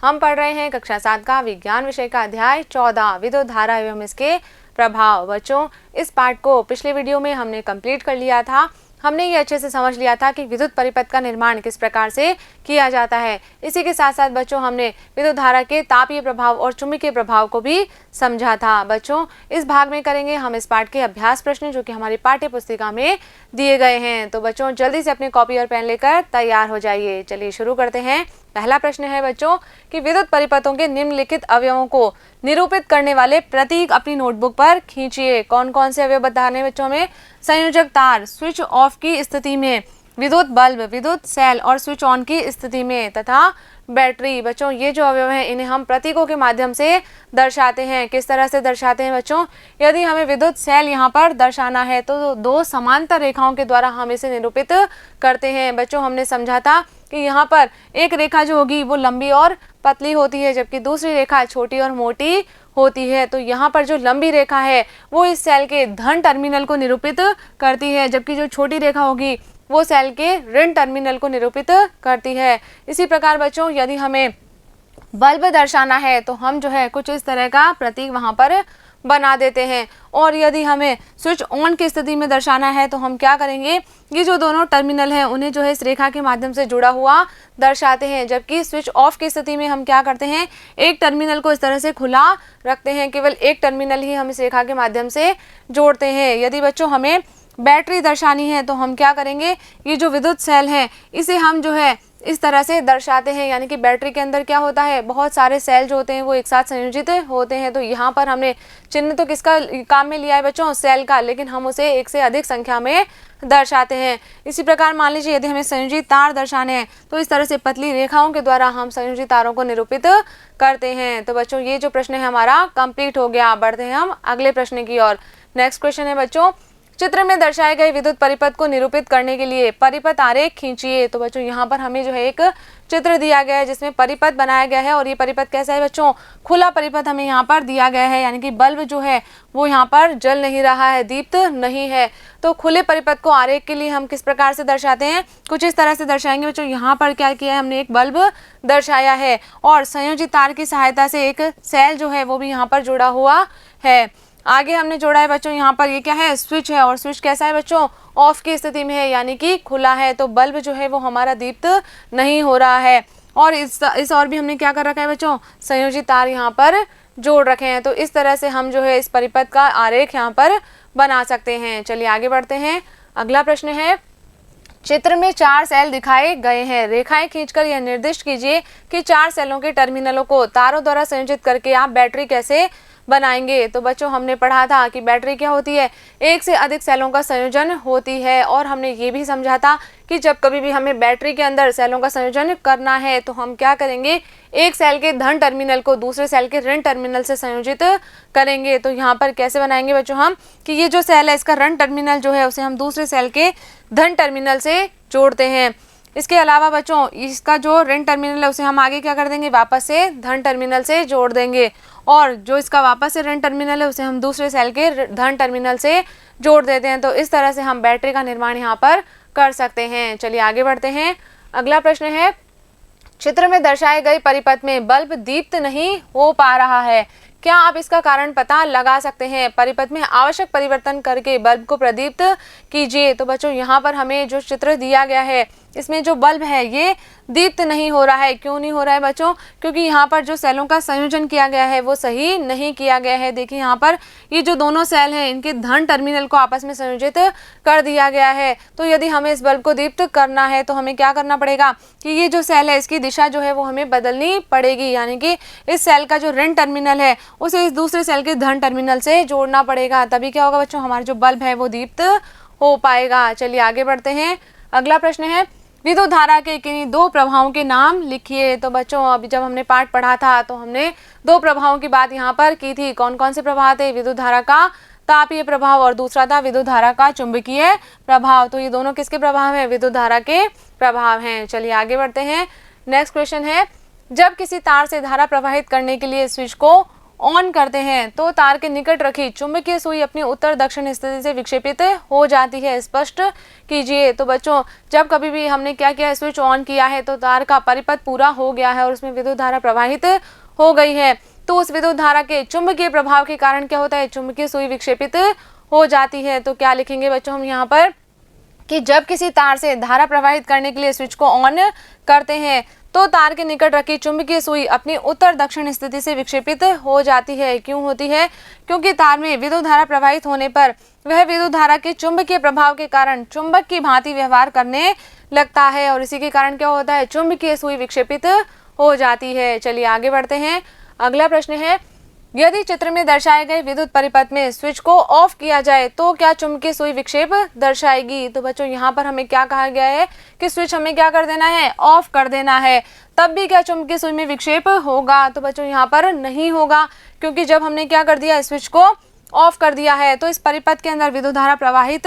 हम पढ़ रहे हैं कक्षा 7 का विज्ञान विषय का अध्याय 14 विद्युत धारा एवं इसके प्रभाव। बच्चों, इस पाठ को पिछले वीडियो में हमने कंप्लीट कर लिया था। हमने ये अच्छे से समझ लिया था कि विद्युत परिपथ का निर्माण किस प्रकार से किया जाता है। इसी के साथ साथ बच्चों हमने विद्युत धारा के तापीय प्रभाव और चुंबकीय प्रभाव को भी समझा था। बच्चों, इस भाग में करेंगे हम इस पाठ के अभ्यास प्रश्न जो कि हमारी पाठ्य पुस्तिका में दिए गए हैं। तो बच्चों जल्दी से अपने कॉपी और पेन लेकर तैयार हो जाइए। चलिए शुरू करते हैं। पहला प्रश्न है बच्चों कि विद्युत परिपथों के निम्नलिखित अवयवों को निरूपित करने वाले प्रतीक अपनी नोटबुक पर खींचिए। कौन कौन से अवयव बताने बच्चों में? संयोजक तार स्विच ऑफ की स्थिति में, विद्युत बल्ब विद्युत सेल और स्विच ऑन की स्थिति में, तथा बैटरी। बच्चों ये जो अवयव हैं इन्हें हम प्रतीकों के माध्यम से दर्शाते हैं। किस तरह से दर्शाते हैं बच्चों? यदि हमें विद्युत सेल यहाँ पर दर्शाना है तो दो समांतर रेखाओं के द्वारा हम इसे निरूपित करते हैं। बच्चों हमने समझा था कि यहाँ पर एक रेखा जो होगी वो लंबी और पतली होती है, जबकि दूसरी रेखा छोटी और मोटी होती है। तो यहाँ पर जो लंबी रेखा है वो इस सेल के धन टर्मिनल को निरूपित करती है, जबकि जो छोटी रेखा होगी वो सेल के ऋण टर्मिनल को निरूपित करती है। इसी प्रकार बच्चों यदि हमें बल्ब दर्शाना है तो हम जो है कुछ इस तरह का प्रतीक वहां पर बना देते हैं। और यदि हमें स्विच ऑन की स्थिति में दर्शाना है तो हम क्या करेंगे? ये जो दोनों टर्मिनल हैं उन्हें जो है इस रेखा के माध्यम से जुड़ा हुआ दर्शाते हैं, जबकि स्विच ऑफ की स्थिति में हम क्या करते हैं? एक टर्मिनल को इस तरह से खुला रखते हैं, केवल एक टर्मिनल ही हम इस रेखा के माध्यम से जोड़ते हैं। यदि बच्चों हमें बैटरी दर्शानी है तो हम क्या करेंगे? ये जो विद्युत सेल है इसे हम जो है इस तरह से दर्शाते हैं, यानी कि बैटरी के अंदर क्या होता है? बहुत सारे सेल जो होते हैं वो एक साथ संयोजित होते हैं। तो यहाँ पर हमने चिन्ह तो किसका काम में लिया है बच्चों? सेल का, लेकिन हम उसे एक से अधिक संख्या में दर्शाते हैं। इसी प्रकार मान लीजिए यदि हमें संयोजित तार दर्शाने हैं तो इस तरह से पतली रेखाओं के द्वारा हम संयोजित तारों को निरूपित करते हैं। तो बच्चों ये जो प्रश्न है हमारा कंप्लीट हो गया। बढ़ते हैं हम अगले प्रश्न की ओर। नेक्स्ट क्वेश्चन है बच्चों, चित्र में दर्शाए गए विद्युत परिपथ को निरूपित करने के लिए परिपथ आरेख खींचिए। तो बच्चों यहाँ पर हमें जो है एक चित्र दिया गया है जिसमें परिपथ बनाया गया है, और ये परिपथ कैसा है बच्चों? खुला परिपथ हमें यहाँ पर दिया गया है, यानी कि बल्ब जो है वो यहाँ पर जल नहीं रहा है, दीप्त नहीं है। तो खुले परिपथ को आरेख के लिए हम किस प्रकार से दर्शाते हैं? कुछ इस तरह से दर्शाएंगे बच्चों। यहाँ पर क्या किया है हमने? एक बल्ब दर्शाया है और संयोजित तार की सहायता से एक सेल जो है वो भी यहाँ पर जुड़ा हुआ है। आगे हमने जोड़ा है बच्चों यहाँ पर ये क्या है? स्विच है, और स्विच कैसा है बच्चों? ऑफ की स्थिति में है, यानी कि खुला है। तो बल्ब जो है वो हमारा दीप्त नहीं हो रहा है। और इस और भी हमने क्या कर रखा है बच्चों? संयोजित तार यहाँ पर जोड़ रखे हैं। तो इस तरह से हम जो है इस परिपथ का आरेख यहाँ पर बना सकते हैं। चलिए आगे बढ़ते हैं। अगला प्रश्न है, चित्र में 4 सेल दिखाए गए हैं। रेखाएं खींचकर यह निर्दिष्ट कीजिए कि 4 सेलों के टर्मिनलों को तारों द्वारा संयोजित करके आप बैटरी कैसे बनाएंगे। तो बच्चों हमने पढ़ा था कि बैटरी क्या होती है? एक से अधिक सेलों का संयोजन होती है। और हमने ये भी समझा था कि जब कभी भी हमें बैटरी के अंदर सेलों का संयोजन करना है तो हम क्या करेंगे? एक सेल के धन टर्मिनल को दूसरे सेल के ऋण टर्मिनल से संयोजित करेंगे। तो यहाँ पर कैसे बनाएंगे बच्चों हम? कि ये जो सेल है इसका ऋण टर्मिनल जो है उसे हम दूसरे सेल के धन टर्मिनल से जोड़ते हैं। इसके अलावा बच्चों इसका जो ऋण टर्मिनल है उसे हम आगे क्या कर देंगे? वापस से धन टर्मिनल से जोड़ देंगे, और जो इसका वापस से ऋण टर्मिनल है उसे हम दूसरे सेल के धन टर्मिनल से जोड़ देते हैं। तो इस तरह से हम बैटरी का निर्माण यहाँ पर कर सकते हैं। चलिए आगे बढ़ते हैं। अगला प्रश्न है, चित्र में दर्शाए गए परिपथ में बल्ब दीप्त नहीं हो पा रहा है, क्या आप इसका कारण पता लगा सकते हैं? परिपथ में आवश्यक परिवर्तन करके बल्ब को प्रदीप्त कीजिए। तो बच्चों यहाँ पर हमें जो चित्र दिया गया है इसमें जो बल्ब है ये दीप्त नहीं हो रहा है। क्यों नहीं हो रहा है बच्चों? क्योंकि यहाँ पर जो सेलों का संयोजन किया गया है वो सही नहीं किया गया है। देखिए यहाँ पर ये जो दोनों सेल हैं इनके धन टर्मिनल को आपस में संयोजित कर दिया गया है। तो यदि हमें इस बल्ब को दीप्त करना है तो हमें क्या करना पड़ेगा? कि ये जो सेल है इसकी दिशा जो है वो हमें बदलनी पड़ेगी, यानी कि इस सेल का जो ऋण टर्मिनल है उसे इस दूसरे सेल के धन टर्मिनल से जोड़ना पड़ेगा। तभी क्या होगा बच्चों? हमारा जो बल्ब है वो दीप्त हो पाएगा। चलिए आगे बढ़ते हैं। अगला प्रश्न है, विद्युत धारा के किन्हीं 2 प्रभावों के नाम लिखिए। तो बच्चों अभी जब हमने पाठ पढ़ा था तो हमने 2 प्रभावों की बात यहाँ पर की थी। कौन कौन से प्रभाव थे? विद्युत धारा का तापीय प्रभाव और दूसरा था विद्युत धारा का चुंबकीय प्रभाव। तो ये दोनों किसके प्रभाव हैं? विद्युत धारा के प्रभाव हैं। चलिए आगे बढ़ते हैं। नेक्स्ट क्वेश्चन है, जब किसी तार से धारा प्रवाहित करने के लिए स्विच को ऑन करते हैं तो तार के निकट रखी चुंबकीय सुई अपनी उत्तर दक्षिण स्थिति से विक्षेपित हो जाती है। स्पष्ट कीजिए। तो बच्चों जब कभी भी हमने क्या किया, स्विच ऑन किया है तो तार का परिपथ पूरा हो गया है और उसमें विद्युत धारा प्रवाहित हो गई है, तो उस विद्युत धारा के चुंबकीय प्रभाव के कारण क्या होता है, चुंबकीय सुई विक्षेपित हो जाती है। तो क्या लिखेंगे बच्चों हम यहाँ पर कि जब किसी तार से धारा प्रवाहित करने के लिए स्विच को ऑन करते हैं तो तार के निकट रखी चुंबकीय सुई अपनी उत्तर दक्षिण स्थिति से विक्षेपित हो जाती है। क्यों होती है? क्योंकि तार में विद्युत धारा प्रवाहित होने पर वह विद्युत धारा के चुंबकीय प्रभाव के कारण चुंबक की भांति व्यवहार करने लगता है और इसी के कारण क्या होता है, चुंबकीय सुई विक्षेपित हो जाती है। चलिए आगे बढ़ते हैं। अगला प्रश्न है, यदि चित्र में दर्शाए गए विद्युत परिपथ में स्विच को ऑफ किया जाए तो क्या चुंबकीय सुई विक्षेप दर्शाएगी? तो बच्चों यहाँ पर हमें क्या कहा गया है कि स्विच हमें क्या कर देना है, ऑफ कर देना है, तब भी क्या चुंबकीय सुई में विक्षेप होगा? तो बच्चों यहाँ पर नहीं होगा, क्योंकि जब हमने क्या कर दिया, स्विच को ऑफ कर दिया है तो इस परिपथ के अंदर विद्युत धारा प्रवाहित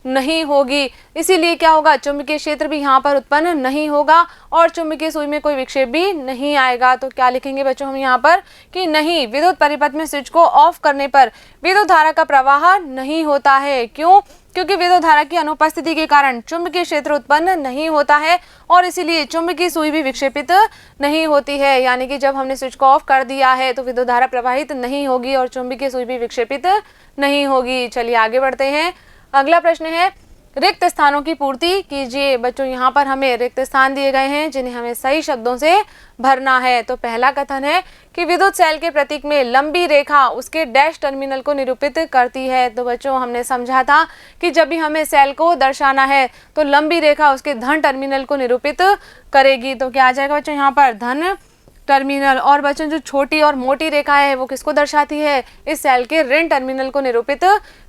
नहीं होगी, इसीलिए क्या होगा, चुंबकीय क्षेत्र भी यहाँ पर उत्पन्न नहीं होगा और चुंबकीय सुई में कोई विक्षेप भी नहीं आएगा। तो क्या लिखेंगे बच्चों हम यहाँ पर कि नहीं, विद्युत परिपथ में स्विच को ऑफ करने पर विद्युत धारा का प्रवाह नहीं होता है। क्यों? क्योंकि विद्युत धारा की अनुपस्थिति के कारण चुंबकीय क्षेत्र उत्पन्न नहीं होता है और इसीलिए चुंबकीय सुई भी विक्षेपित नहीं होती है। यानी कि जब हमने स्विच को ऑफ कर दिया है तो विद्युत धारा प्रवाहित नहीं होगी और चुंबकीय सुई भी विक्षेपित नहीं होगी। चलिए आगे बढ़ते हैं। अगला प्रश्न है, रिक्त स्थानों की पूर्ति कीजिए। बच्चों यहाँ पर हमें रिक्त स्थान दिए गए हैं जिन्हें हमें सही शब्दों से भरना है। तो पहला कथन है कि विद्युत सेल के प्रतीक में लंबी रेखा उसके डैश टर्मिनल को निरूपित करती है। तो बच्चों हमने समझा था कि जब भी हमें सेल को दर्शाना है तो लंबी रेखा उसके धन टर्मिनल को निरूपित करेगी। तो क्या आ जाएगा बच्चों यहाँ पर, धन टर्मिनल। और बच्चों जो छोटी और मोटी रेखा है वो किसको दर्शाती है, इस सेल के ऋण टर्मिनल को निरूपित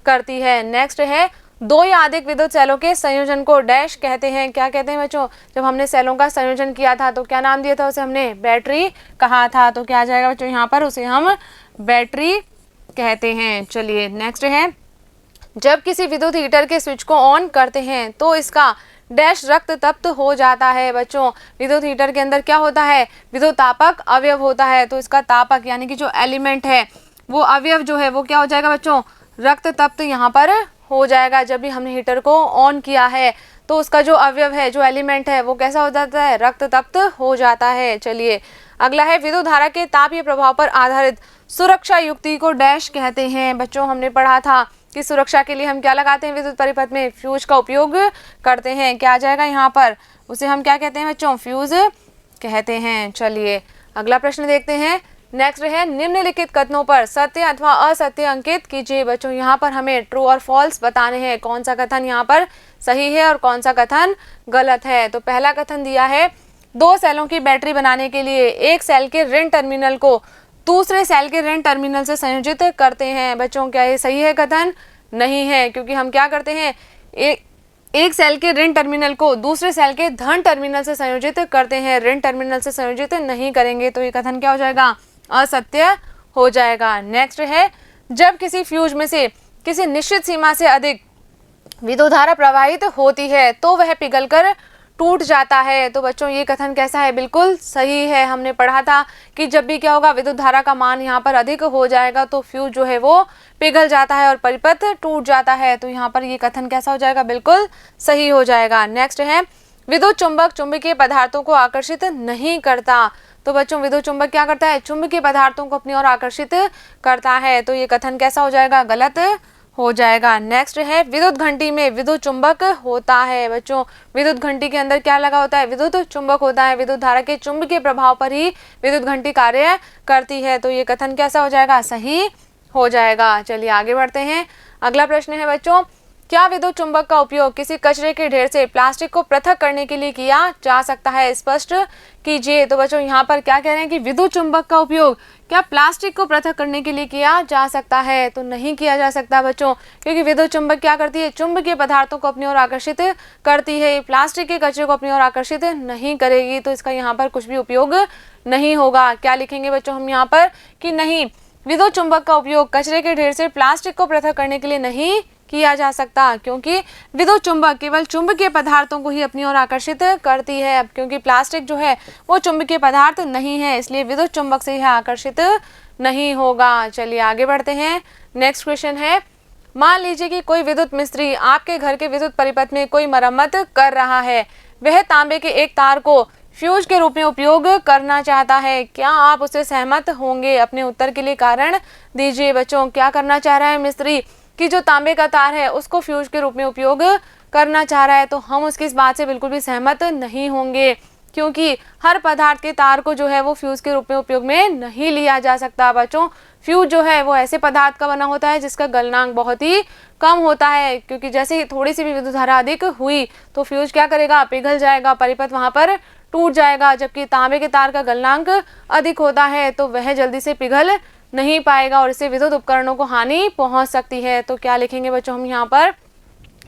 करती है। नेक्स्ट है, दो या अधिक विद्युत सेलों के संयोजन को डैश कहते हैं। क्या कहते हैं बच्चों, जब हमने सेलों का संयोजन किया था तो क्या नाम दिया था, उसे हमने बैटरी कहा था। तो क्या आ जाएगा बच्चों यहाँ पर, उसे हम बैटरी कहते हैं। चलिए नेक्स्ट है, जब किसी विद्युत हीटर के स्विच को ऑन करते हैं तो इसका डैश रक्त तप्त हो जाता है। बच्चों विद्युत हीटर के अंदर क्या होता है, विद्युत तापक अवयव होता है, तो इसका तापक यानी कि जो एलिमेंट है वो अवयव जो है वो क्या हो जाएगा बच्चों, रक्त तप्त यहाँ पर हो जाएगा। जब भी हमने हीटर को ऑन किया है तो उसका जो अवयव है, जो एलिमेंट है वो कैसा हो जाता है, रक्त तप्त हो जाता है। चलिए अगला है, विद्युत धारा के तापीय प्रभाव पर आधारित सुरक्षा युक्ति को डैश कहते हैं। बच्चों हमने पढ़ा था कि सुरक्षा के लिए हम क्या लगाते हैं, विद्युत परिपथ में फ्यूज का उपयोग करते हैं। क्या आ जाएगा यहाँ पर, उसे हम क्या कहते हैं बच्चों, फ्यूज कहते हैं। चलिए अगला प्रश्न देखते हैं। नेक्स्ट है, निम्नलिखित कथनों पर सत्य अथवा असत्य अंकित कीजिए। बच्चों यहाँ पर हमें ट्रू और फॉल्स बताने हैं, कौन सा कथन यहाँ पर सही है और कौन सा कथन गलत है। तो पहला कथन दिया है, दो सेलों की बैटरी बनाने के लिए एक सेल के ऋण टर्मिनल को दूसरे सेल के ऋण टर्मिनल से संयोजित करते हैं। बच्चों क्या ये सही है कथन? नहीं है, क्योंकि हम क्या करते हैं, एक सेल के ऋण टर्मिनल को दूसरे सेल के धन टर्मिनल से संयोजित करते हैं, ऋण टर्मिनल से संयोजित नहीं करेंगे। तो ये कथन क्या हो जाएगा, असत्य हो जाएगा। नेक्स्ट है, जब किसी फ्यूज में से किसी निश्चित सीमा से अधिक विद्युत धारा प्रवाहित होती है तो वह पिघलकर टूट जाता है। तो बच्चों ये कथन कैसा है, बिल्कुल सही है। हमने पढ़ा था कि जब भी क्या होगा, विद्युत धारा का मान यहाँ पर अधिक हो जाएगा तो फ्यूज जो है वो पिघल जाता है और परिपथ टूट जाता है। तो यहाँ पर ये कथन कैसा हो जाएगा, बिल्कुल सही हो जाएगा। नेक्स्ट है, विद्युत चुंबक चुंबकीय पदार्थों को आकर्षित नहीं करता। तो बच्चों विद्युत चुंबक क्या करता है, चुंबकीय पदार्थों को अपनी ओर आकर्षित करता है। तो ये कथन कैसा हो जाएगा, गलत हो जाएगा। नेक्स्ट है, विद्युत घंटी में विद्युत चुंबक होता है। बच्चों विद्युत घंटी के अंदर क्या लगा होता है, विद्युत चुंबक होता है। विद्युत धारा के चुंबकीय प्रभाव पर ही विद्युत घंटी कार्य करती है। तो ये कथन कैसा हो जाएगा, सही हो जाएगा। चलिए आगे बढ़ते हैं। अगला प्रश्न है बच्चों, क्या विद्युत चुंबक का उपयोग किसी कचरे के ढेर से प्लास्टिक को पृथक करने के लिए किया जा सकता है, स्पष्ट कीजिए। तो बच्चों यहाँ पर क्या कह रहे हैं कि विद्युत चुंबक का उपयोग क्या प्लास्टिक को पृथक करने के लिए किया जा सकता है? तो नहीं किया जा सकता बच्चों, क्योंकि विद्युत चुंबक क्या करती है, चुंबकीय पदार्थों को अपनी ओर आकर्षित करती है, प्लास्टिक के कचरे को अपनी ओर आकर्षित नहीं करेगी। तो इसका यहाँ पर कुछ भी उपयोग नहीं होगा। क्या लिखेंगे बच्चों हम यहाँ पर कि नहीं, विद्युत चुंबक का उपयोग कचरे के ढेर से प्लास्टिक को पृथक करने के लिए नहीं किया जा सकता, क्योंकि विद्युत चुंबक केवल चुंबकीय पदार्थों को ही अपनी ओर आकर्षित करती है। अब क्योंकि प्लास्टिक जो है वो चुंबकीय पदार्थ नहीं है, इसलिए विद्युत चुंबक से यह आकर्षित नहीं होगा। चलिए आगे बढ़ते हैं। नेक्स्ट क्वेश्चन है, मान लीजिए कि कोई विद्युत मिस्त्री आपके घर के विद्युत परिपथ में कोई मरम्मत कर रहा है। वह तांबे के एक तार को फ्यूज के रूप में उपयोग करना चाहता है। क्या आप उससे सहमत होंगे? अपने उत्तर के लिए कारण दीजिए। बच्चों, क्या करना चाह रहा है मिस्त्री कि जो तांबे का तार है उसको फ्यूज के रूप में उपयोग करना चाह रहा है, तो हम उसकी इस बात से बिल्कुल भी सहमत नहीं होंगे, क्योंकि हर पदार्थ के तार को जो है वो फ्यूज के रूप में उपयोग में नहीं लिया जा सकता। बच्चों, फ्यूज जो है वो ऐसे पदार्थ का बना होता है जिसका गलनांक बहुत ही कम होता है, क्योंकि जैसे ही थोड़ी सी भी विद्युत धारा अधिक हुई तो फ्यूज क्या करेगा, पिघल जाएगा, परिपथ वहां पर टूट जाएगा। जबकि तांबे के तार का गलनांक अधिक होता है तो वह जल्दी से पिघल नहीं पाएगा और इससे विद्युत उपकरणों को हानि पहुंच सकती है। तो क्या लिखेंगे बच्चों हम यहाँ पर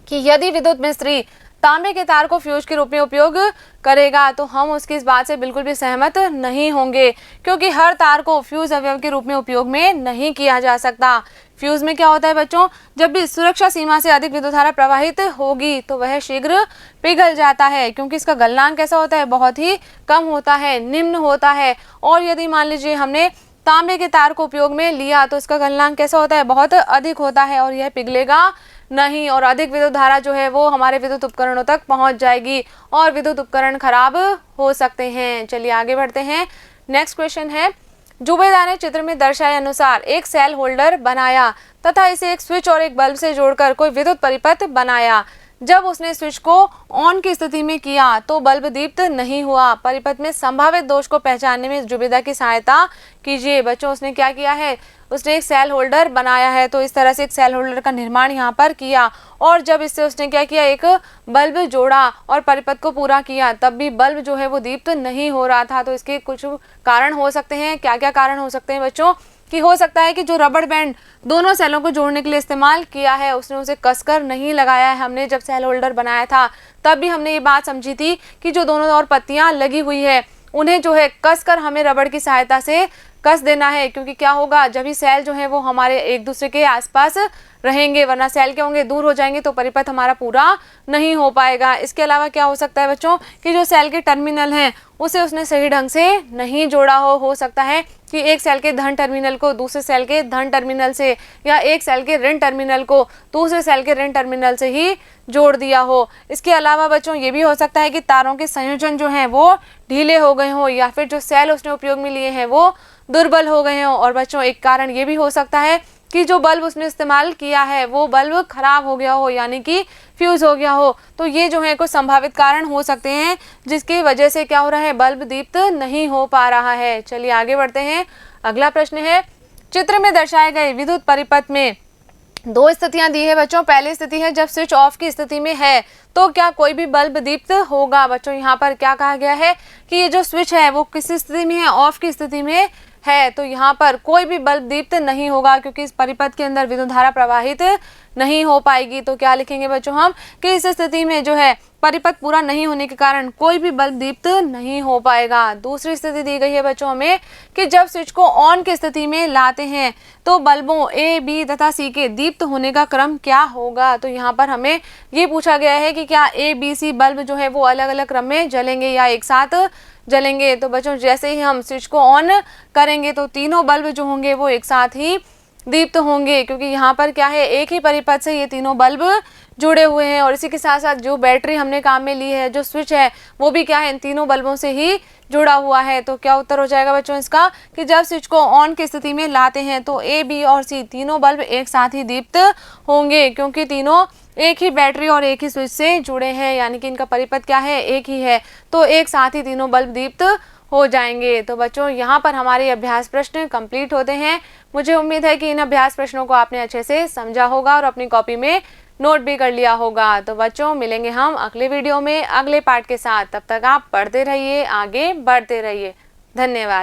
कि यदि विद्युत मिस्त्री तांबे के तार को फ्यूज के रूप में उपयोग करेगा तो हम उसकी इस बात से बिल्कुल भी सहमत नहीं होंगे, क्योंकि हर तार को फ्यूज अवयव के रूप में उपयोग में नहीं किया जा सकता। फ्यूज में क्या होता है बच्चों, जब भी सुरक्षा सीमा से अधिक विद्युत धारा प्रवाहित होगी तो वह शीघ्र पिघल जाता है, क्योंकि इसका गलनांक कैसा होता है, बहुत ही कम होता है, निम्न होता है। और यदि मान लीजिए हमने तांबे के तार को उपयोग में लिया तो इसका गलनांक कैसा होता है, बहुत अधिक होता है और यह पिघलेगा नहीं, और अधिक विद्युत धारा जो है वो हमारे विद्युत उपकरणों तक पहुंच जाएगी और विद्युत उपकरण खराब हो सकते हैं। चलिए आगे बढ़ते हैं। नेक्स्ट क्वेश्चन है, जुबेदा ने चित्र में दर्शाए अनुसार एक सेल होल्डर बनाया तथा इसे एक स्विच और एक बल्ब से जोड़कर कोई विद्युत परिपथ बनाया। जब उसने स्विच को ऑन की स्थिति में किया तो बल्ब दीप्त नहीं हुआ। परिपथ में संभावित दोष को पहचानने में जुबेदा की सहायता कीजिए। बच्चों, उसने क्या किया है, उसने एक सेल होल्डर बनाया है, तो इस तरह से एक सेल होल्डर का निर्माण यहाँ पर किया और जब इससे उसने क्या किया, एक बल्ब जोड़ा और परिपथ को पूरा किया, तब भी बल्ब जो है वो दीप्त नहीं हो रहा था। तो इसके कुछ कारण हो सकते हैं। क्या क्या कारण हो सकते हैं बच्चों, कि हो सकता है कि जो रबड़ बैंड दोनों सेलों को जोड़ने के लिए इस्तेमाल किया है उसने उसे कसकर नहीं लगाया है। हमने जब सेल होल्डर बनाया था तब भी हमने ये बात समझी थी कि जो दोनों ओर पत्तियां लगी हुई है उन्हें जो है कसकर हमें रबड़ की सहायता से कस देना है, क्योंकि क्या होगा, जब ही सेल जो है वो हमारे एक दूसरे के आसपास रहेंगे, वरना सेल क्या होंगे, दूर हो जाएंगे तो परिपथ हमारा पूरा नहीं हो पाएगा। इसके अलावा क्या हो सकता है बच्चों, कि जो सेल के टर्मिनल हैं उसे उसने सही ढंग से नहीं जोड़ा हो सकता है कि एक सेल के धन टर्मिनल को दूसरे सेल के धन टर्मिनल से या एक सेल के ऋण टर्मिनल को दूसरे सेल के ऋण टर्मिनल से ही जोड़ दिया हो। इसके अलावा बच्चों ये भी हो सकता है कि तारों के संयोजन जो हैं वो ढीले हो गए हों या फिर जो सेल उसने उपयोग में लिए हैं वो दुर्बल हो गए हों। और बच्चों एक कारण ये भी हो सकता है कि जो बल्ब उसने इस्तेमाल किया है वो बल्ब खराब हो गया हो, यानी कि फ्यूज हो गया हो। तो ये जो है कुछ संभावित कारण हो सकते हैं जिसकी वजह से क्या हो रहा है, बल्ब दीप्त नहीं हो पा रहा है। चलिए आगे बढ़ते हैं। अगला प्रश्न है, चित्र में दर्शाए गए विद्युत परिपथ में दो स्थितियां दी है बच्चों। पहली स्थिति है जब स्विच ऑफ की स्थिति में है तो क्या कोई भी बल्ब दीप्त होगा। बच्चों यहाँ पर क्या कहा गया है कि ये जो स्विच है वो किस स्थिति में है, ऑफ की स्थिति में है, तो यहाँ पर कोई भी बल्ब दीप्त नहीं होगा क्योंकि इस परिपथ के अंदर विद्युत धारा प्रवाहित नहीं हो पाएगी। तो क्या लिखेंगे बच्चों हम कि इस स्थिति में जो है परिपथ पूरा नहीं होने के कारण कोई भी बल्ब दीप्त नहीं हो पाएगा। दूसरी स्थिति दी गई है बच्चों हमें कि जब स्विच को ऑन की स्थिति में लाते हैं तो बल्बों ए, बी तथा सी के दीप्त होने का क्रम क्या होगा। तो यहाँ पर हमें ये पूछा गया है कि क्या ए, बी, सी बल्ब जो है वो अलग अलग क्रम में जलेंगे या एक साथ जलेंगे। तो बच्चों जैसे ही हम स्विच को ऑन करेंगे तो तीनों बल्ब जो होंगे वो एक साथ ही दीप्त होंगे, क्योंकि यहाँ पर क्या है, एक ही परिपथ से ये तीनों बल्ब जुड़े हुए हैं। और इसी के साथ साथ जो बैटरी हमने काम में ली है, जो स्विच है वो भी क्या है, इन तीनों बल्बों से ही जुड़ा हुआ है। तो क्या उत्तर हो जाएगा बच्चों इसका कि जब स्विच को ऑन की स्थिति में लाते हैं तो ए, बी और सी तीनों बल्ब एक साथ ही दीप्त होंगे, क्योंकि तीनों एक ही बैटरी और एक ही स्विच से जुड़े हैं, यानी कि इनका परिपथ क्या है, एक ही है, तो एक साथ ही तीनों बल्ब दीप्त हो जाएंगे। तो बच्चों यहाँ पर हमारे अभ्यास प्रश्न कंप्लीट होते हैं। मुझे उम्मीद है कि इन अभ्यास प्रश्नों को आपने अच्छे से समझा होगा और अपनी कॉपी में नोट भी कर लिया होगा। तो बच्चों मिलेंगे हम अगले वीडियो में अगले पार्ट के साथ। तब तक आप पढ़ते रहिए, आगे बढ़ते रहिए। धन्यवाद।